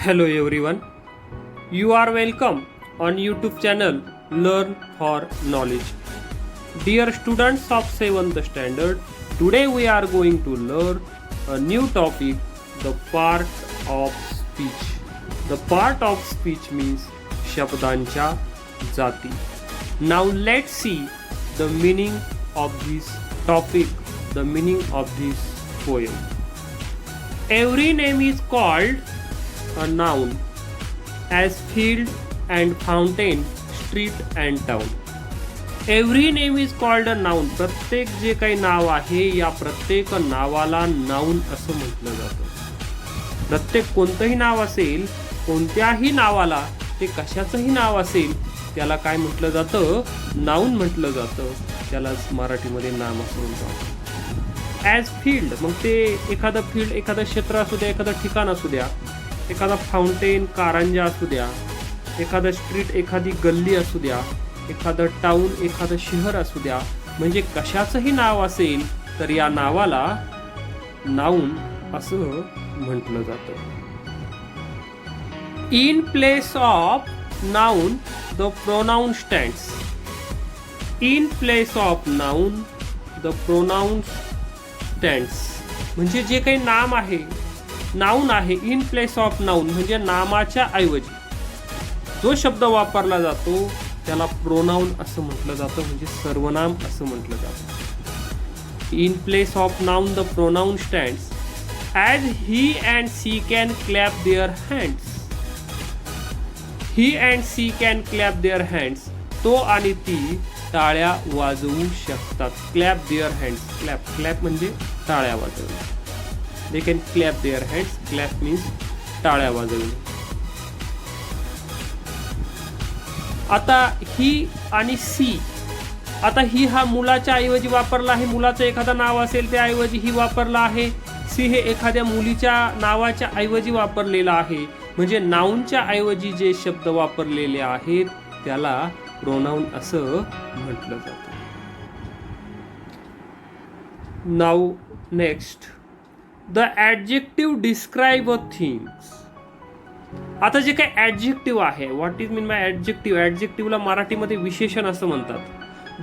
Hello everyone. You are welcome on YouTube channel Learn for Knowledge. Dear students of 7th standard, today we are going to learn a new topic, the part of speech. The part of speech means शब्दांच्या जाती. Now let's see the meaning of this topic, the meaning of this poem. Every name is called a noun, as field and fountain, street and town. Every name is called a noun. प्रत्येक जे काही नाव आहे या प्रत्येक नावाला noun असं म्हटलं जातं. प्रत्येक कोणतंही नाव असेल, कोणत्याही नावाला, ते कशाचंही नाव असेल, त्याला काय म्हटलं जातं? नाउन म्हटलं जातं. त्यालाच मराठीमध्ये नाम असं म्हणतात. ॲज फील्ड, मग ते एखादं फील्ड, एखादं क्षेत्र असू द्या, एखादं ठिकाण असू द्या, एखादा फाउंटेन कारंजा असू द्या, एखादं स्ट्रीट एखादी गल्ली असू द्या, एखादं टाउन एखादं शहर असू द्या, म्हणजे कशाचंही नाव असेल तर या नावाला नाउन असं म्हटलं जातं. In place of noun the pronoun stands. In place of noun the pronoun stands म्हणजे जे काही नाम आहे, नाउन आहे, इन प्लेस ऑफ नाउन म्हणजे नामाच्या ऐवजी जो शब्द वापरला जातो त्याला प्रोनाउन असं म्हटलं जातं, म्हणजे सर्वनाम असं म्हटलं जातं. In place of noun the pronoun stands as he and she can clap their hands. He and she can clap their hands, तो आणि ती टाळ्या वाजवू शकतात. Clap their hands, clap, clap म्हणजे टाळ्या वाजवणे. They can clap their hands. Clap means टाळ्या वाजवणे. आता ही आणि सी, आता ही हा मुलाच्या ऐवजी वापरला आहे. मुलाचं एखादं नाव असेल त्याऐवजी ही वापरला आहे. सी हे एखाद्या मुलीच्या नावाच्या ऐवजी वापरलेला आहे. म्हणजे नाउनच्या ऐवजी जे शब्द वापरलेले आहेत त्याला प्रोनाउन असं म्हटलं जातं. Now next, the adjective describe a things. आता जे काही ॲडजेक्टिव्ह आहे, what is mean by adjective? ॲडजेक्टिव्हला मराठीमध्ये विशेषण असं म्हणतात.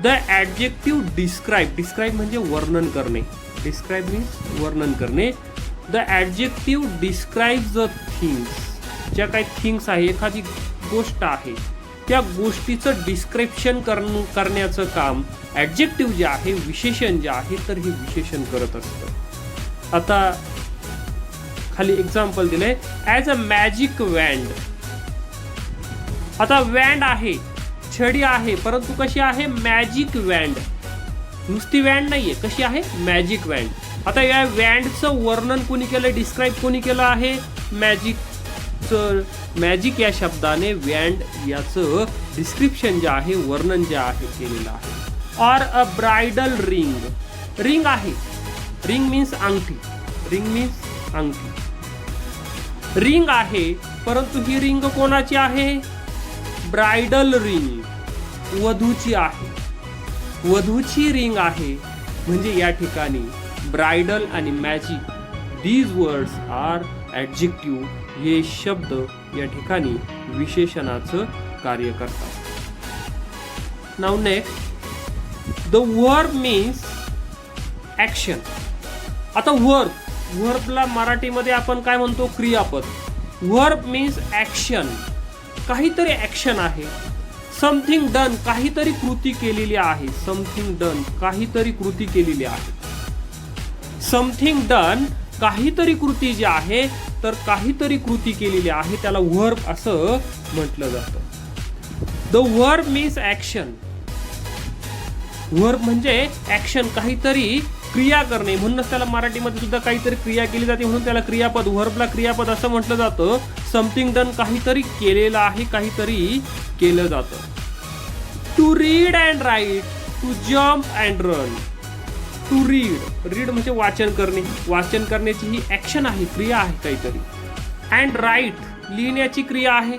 द ॲडजेक्टिव्ह डिस्क्राईब, डिस्क्राईब म्हणजे वर्णन करणे. डिस्क्राईब मीन्स वर्णन करणे. The adjective describe the things. ज्या काही थिंग्स आहे, एखादी गोष्ट आहे, त्या गोष्टीचं डिस्क्रिप्शन करण्याचं काम ॲडजेक्टिव्ह जे आहे, विशेषण जे आहे, तर हे विशेषण करत असतं. आता खाली एक्झाम्पल दिलंय, ॲज अ मॅजिक वॅन्ड. आता वॅन्ड आहे, छडी आहे, परंतु कशी आहे? मॅजिक वॅन्ड. नुसती वॅन्ड नाहीये, कशी आहे? मॅजिक वॅन्ड. आता या वॅन्डचं वर्णन कोणी केलं, डिस्क्राईब कोणी केलं आहे? मॅजिकचं. मॅजिक या शब्दाने वॅन्ड याचं डिस्क्रिप्शन जे आहे, वर्णन जे आहे केलेलं आहे. Or a bridal ring. Ring आहे, रिंग मीन्स अंगठी. रिंग मीन्स अंगठी. रिंग आहे, परंतु ही रिंग कोणाची आहे? ब्रायडल रिंग, वधूची आहे. वधूची रिंग आहे. म्हणजे या ठिकाणी ब्रायडल आणि magic, these words are adjective. हे शब्द या ठिकाणी विशेषणाचं कार्य करतात. Now next, the verb means action. आता वर्बला मराठीमध्ये आपण काय म्हणतो? क्रियापद. Verb means action. काहीतरी ॲक्शन आहे. समथिंग डन, काहीतरी कृती केलेली आहे. समथिंग डन, काहीतरी कृती केलेली आहे. समथिंग डन, काहीतरी कृती जी आहे, तर काहीतरी कृती केलेली आहे, त्याला वर्ब असं म्हटलं जातं. The verb means action. Verb म्हणजे ॲक्शन, काहीतरी क्रिया करणे. म्हणूनच त्याला मराठीमध्ये सुद्धा काहीतरी क्रिया केली जाते, म्हणून त्याला क्रियापद, वर्बला क्रियापद असं म्हटलं जातं. समथिंग डन, काहीतरी केलेलं आहे, काहीतरी केलं जातं. To read and write, to jump and run. To read, read म्हणजे वाचन करणे. वाचन करण्याची ही ॲक्शन आहे, क्रिया आहे काहीतरी. अँड राईट, लिहिण्याची क्रिया आहे.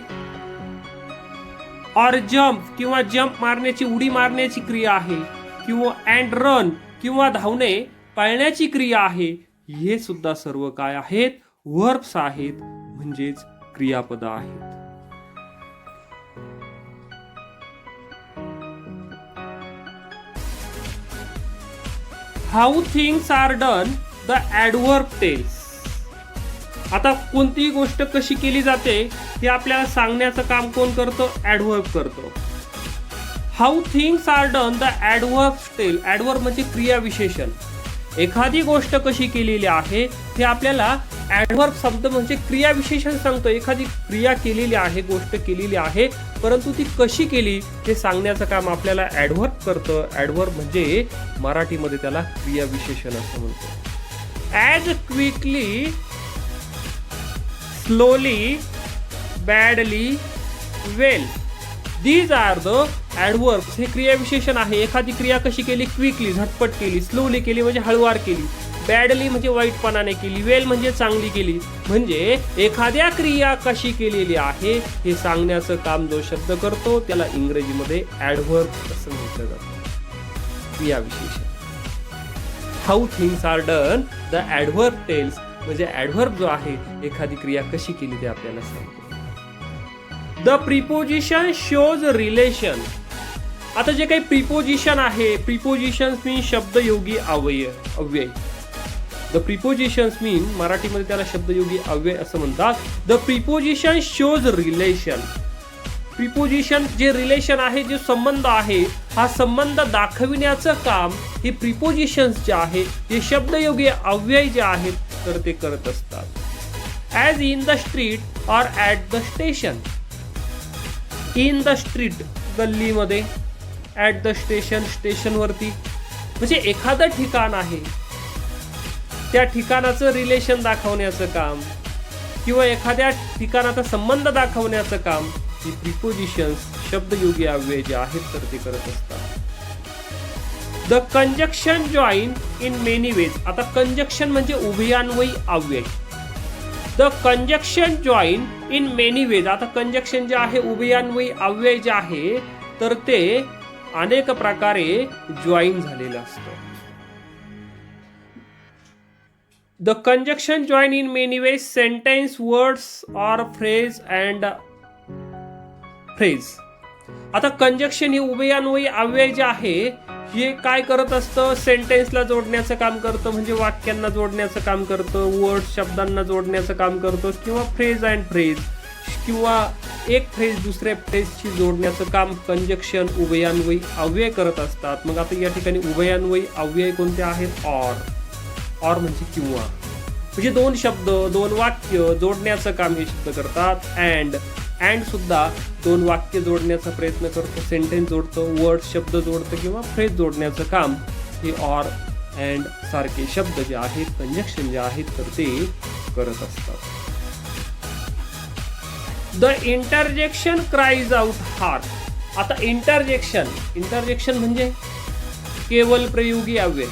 ऑर जम्प, किंवा जम्प मारण्याची, उडी मारण्याची क्रिया आहे. किंवा अँड रन, किंवा धावणे, पळण्याची क्रिया आहे. हे सुद्धा सर्व काय आहेत? वर्ब्स आहेत, म्हणजेच क्रियापद आहेत. How things are done the adverb tells. आता कोणतीही गोष्ट कशी केली जाते हे आपल्याला सांगण्याचं काम कोण करतो? ॲडव्हर्ब करतो. How things are done the adverb tell. Adverb म्हणजे क्रियाविशेषण. एखादी गोष्ट कशी केलेली आहे हे आपल्याला ॲडव्हर्ब शब्द म्हणजे क्रियाविशेषण सांगतो. एखादी क्रिया केलेली आहे, गोष्ट केलेली आहे, परंतु ती कशी केली हे सांगण्याचं काम आपल्याला ॲडव्हर्ब करतं. ॲडव्हर्ब म्हणजे मराठीमध्ये त्याला क्रियाविशेषण असं म्हणतो. As quickly, slowly, badly, well, these are the adverbs. हे क्रियाविशेषण आहे. एखादी क्रिया कशी केली? क्विकली, झटपट केली. स्लोली केली म्हणजे हळुवार केली. बॅडली म्हणजे वाईटपणाने केली. वेल म्हणजे चांगली केली. म्हणजे एखाद्या क्रिया कशी केलेली आहे हे सांगण्याचं काम जो शब्द करतो त्याला इंग्रजीमध्ये ॲडव्हर्ब असं म्हटलं जातं. क्रियाविशेषण. How things are done the adverb tells म्हणजे ॲडव्हर्ब जो आहे एखादी क्रिया कशी केली ते आपल्याला सांगतो. The preposition shows relation. आता जे काही प्रिपोजिशन आहे, प्रिपोजिशन मीन शब्दयोगी अव्यय. द प्रिपोजिशन्स मीन मराठीमध्ये त्याला शब्दयोगी अव्यय असं म्हणतात. The preposition shows relation. Preposition जे रिलेशन आहे, जे संबंध आहे, हा संबंध दाखविण्याचं काम हे प्रिपोजिशन्स जे आहे हे शब्दयोगी अव्यय जे आहेत तर ते करत असतात. As in the street or at the station. In the street गल्लीमध्ये, ॲट द स्टेशन स्टेशनवरती. म्हणजे एखादं ठिकाण आहे त्या ठिकाणाचं रिलेशन दाखवण्याचं काम किंवा एखाद्या ठिकाणाचा संबंध दाखवण्याचं काम ही प्रिपोजिशन्स शब्दयोगी अव्यय जे आहेत तर ते करत असतात. The conjunction join in many ways. आता कंजक्शन म्हणजे उभयान्वयी अव्यय. The conjunction join in many ways. आता कंजक्शन जे आहे उभयान्वयी अव्यय जे आहे तर ते अनेक प्रकारे जॉईन झालेलं असतं. The conjunction join in many ways sentence, words or phrase and phrase. आता कंजक्शन ही उभयान्वयी अव्यय जे आहे हे काय करत असतं? सेंटेन्सला जोडण्याचं काम करतं म्हणजे वाक्यांना जोडण्याचं काम करतं, वर्ड्स शब्दांना जोडण्याचं काम करतं किंवा फ्रेज अँड फ्रेज किंवा एक फ्रेज दुसऱ्या फ्रेजशी जोडण्याचं काम कंजक्शन उभयान्वयी अव्यय करत असतात. मग आता या ठिकाणी उभयान्वयी अव्यय कोणते आहेत? ऑर म्हणजे किंवा. म्हणजे दोन शब्द, दोन वाक्य जोडण्याचं काम हे शब्द करतात. अँड सुद्धा दोन वाक्य जोडण्याचा प्रयत्न करतो, सेंटेन्स जोडतो, वर्ड शब्द जोडतं किंवा फ्रेज जोडण्याचं काम हे ऑर अँड सारखे शब्द जे आहेत, कंजक्शन जे आहेत तर ते करत असतात. The interjection cries out heart. आता इंटरजेक्शन म्हणजे केवल प्रयोगी अव्यय.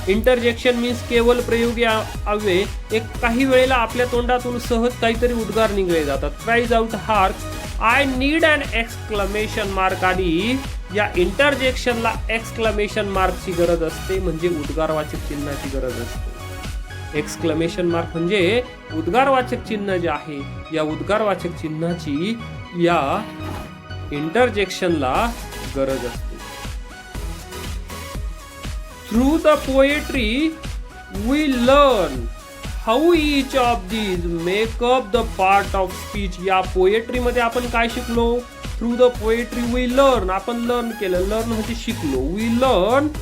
इंटरजेक्शन मीन्स केवल प्रयोगी अव्यय. एक काही वेळेला आपल्या तोंडातून सहज काहीतरी उद्गार निघले जातात. Cries out heart, I need an exclamation mark. आणि या इंटरजेक्शनला एक्सक्लेमेशन मार्कची गरज असते म्हणजे उद्गारवाचक चिन्हाची गरज असते. एक्सक्लेमेशन मार्क म्हणजे उद्गारवाचक चिन्ह जे आहे या उद्गारवाचक चिन्हाची या इंटरजेक्शनला गरज असते. Through the poetry, we learn how each of these make up the part of speech. या पोएट्री मध्ये आपण काय शिकलो? Through the poetry we learn. आपण लर्न केलं. लर्न म्हणजे शिकलो. We learn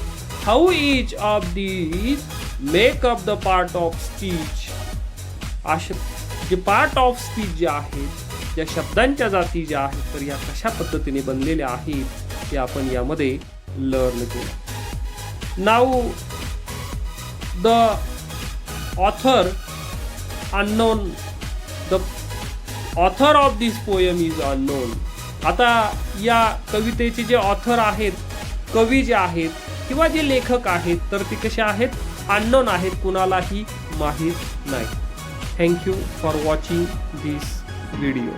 how each of these make up the part of speech. जे पार्ट ऑफ स्पीच जे आहेत, ज्या शब्दांच्या जाती ज्या आहेत तर या कशा पद्धतीने बनलेल्या आहेत ते आपण यामध्ये लर्न केलं. Now the author unknown. The author of this poem is unknown. आता या कवितेचे जे ऑथर आहेत, कवी जे आहेत किंवा जे लेखक आहेत तर ते कसे आहेत? अननोन आहेत, कुणालाही माहीत नाही. Thank you for watching this video.